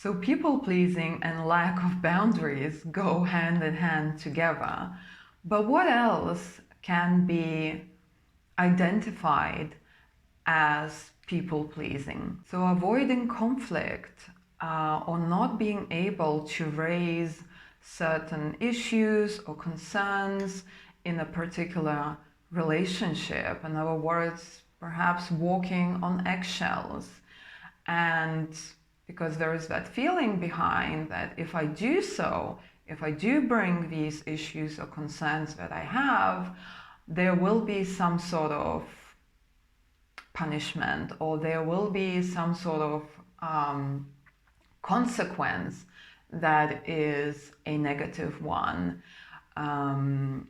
So people pleasing and lack of boundaries go hand in hand together. But what else can be identified as people pleasing? So avoiding conflict or not being able to raise certain issues or concerns in a particular relationship. In other words, perhaps walking on eggshells. And because there is that feeling behind that if I do so, if I do bring these issues or concerns that I have, there will be some sort of punishment, or there will be some sort of consequence that is a negative one. And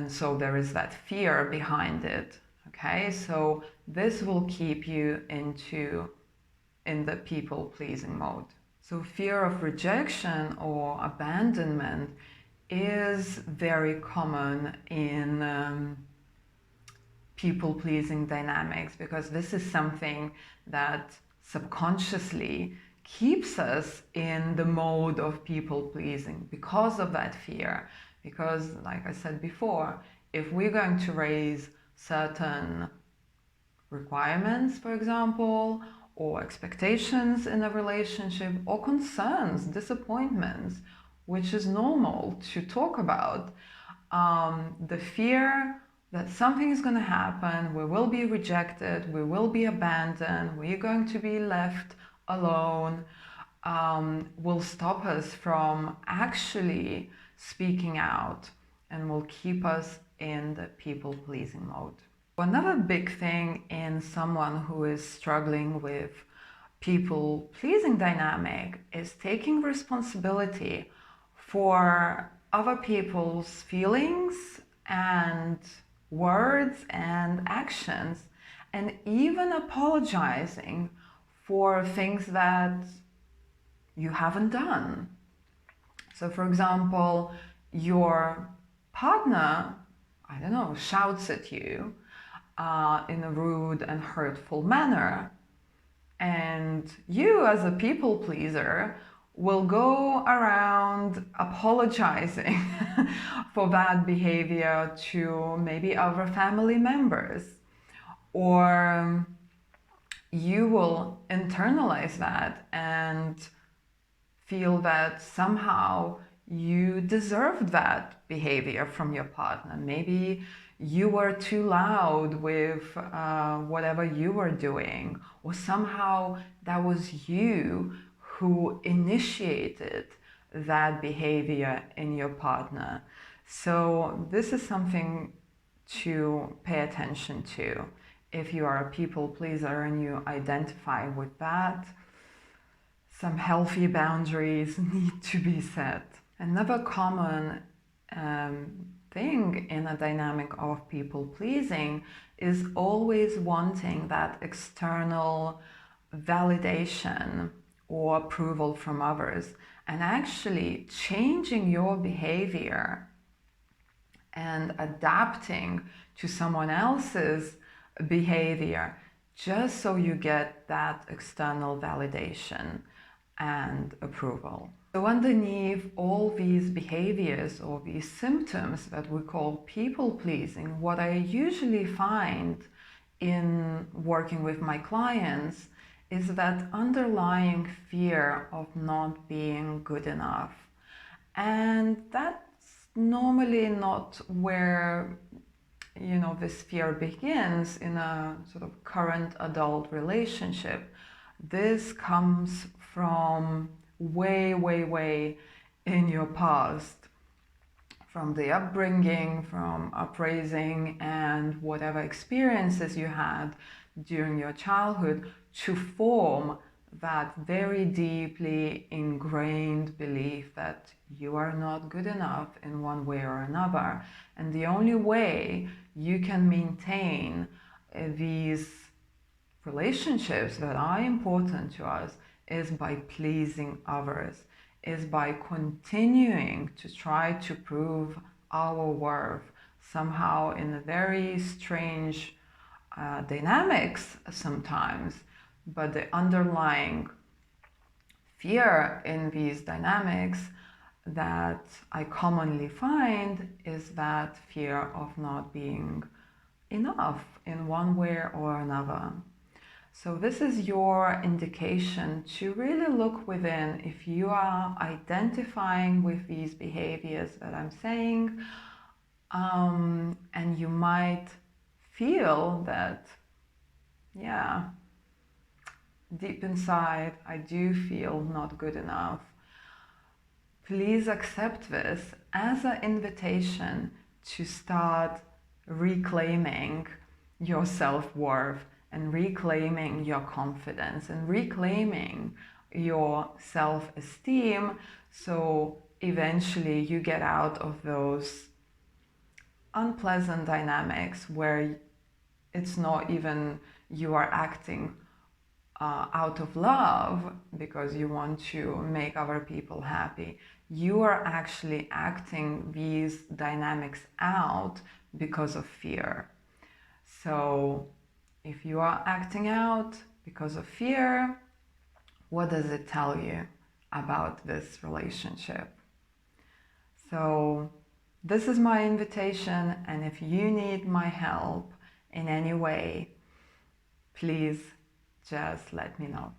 so there is that fear behind it. Okay, so this will keep you in the people-pleasing mode. So fear of rejection or abandonment is very common in people-pleasing dynamics, because this is something that subconsciously keeps us in the mode of people-pleasing because of that fear. Because, like I said before, if we're going to raise certain requirements, for example, or expectations in a relationship, or concerns, disappointments, which is normal to talk about, the fear that something is going to happen, we will be rejected, we will be abandoned, we're going to be left alone, will stop us from actually speaking out and will keep us in the people-pleasing mode. Another big thing in someone who is struggling with people-pleasing dynamic is taking responsibility for other people's feelings and words and actions, and even apologizing for things that you haven't done. So, for example, your partner, I don't know, shouts at you in a rude and hurtful manner, and you, as a people pleaser, will go around apologizing for that behavior to maybe other family members, or you will internalize that and feel that somehow you deserved that behavior from your partner. Maybe you were too loud with whatever you were doing, or somehow that was you who initiated that behavior in your partner. So this is something to pay attention to. If you are a people pleaser and you identify with that, some healthy boundaries need to be set. Another common thing in a dynamic of people pleasing is always wanting that external validation or approval from others, and actually changing your behavior and adapting to someone else's behavior just so you get that external validation and approval. So underneath all these behaviors or these symptoms that we call people-pleasing, what I usually find in working with my clients is that underlying fear of not being good enough. And that's normally not where, you know, this fear begins in a sort of current adult relationship. This comes from way in your past, from the upbringing, from upraising, and whatever experiences you had during your childhood to form that very deeply ingrained belief that you are not good enough in one way or another. And the only way you can maintain these relationships that are important to us is by pleasing others, is by continuing to try to prove our worth, somehow in a very strange dynamics sometimes, but the underlying fear in these dynamics that I commonly find is that fear of not being enough in one way or another. So this is your indication to really look within. If you are identifying with these behaviors that I'm saying, and you might feel that, yeah, deep inside, I do feel not good enough. Please accept this as an invitation to start reclaiming your self-worth and reclaiming your confidence and reclaiming your self-esteem, so eventually you get out of those unpleasant dynamics where it's not even you are acting out of love because you want to make other people happy. You are actually acting these dynamics out because of fear. So if you are acting out because of fear, what does it tell you about this relationship? So this is my invitation, and if you need my help in any way, please just let me know.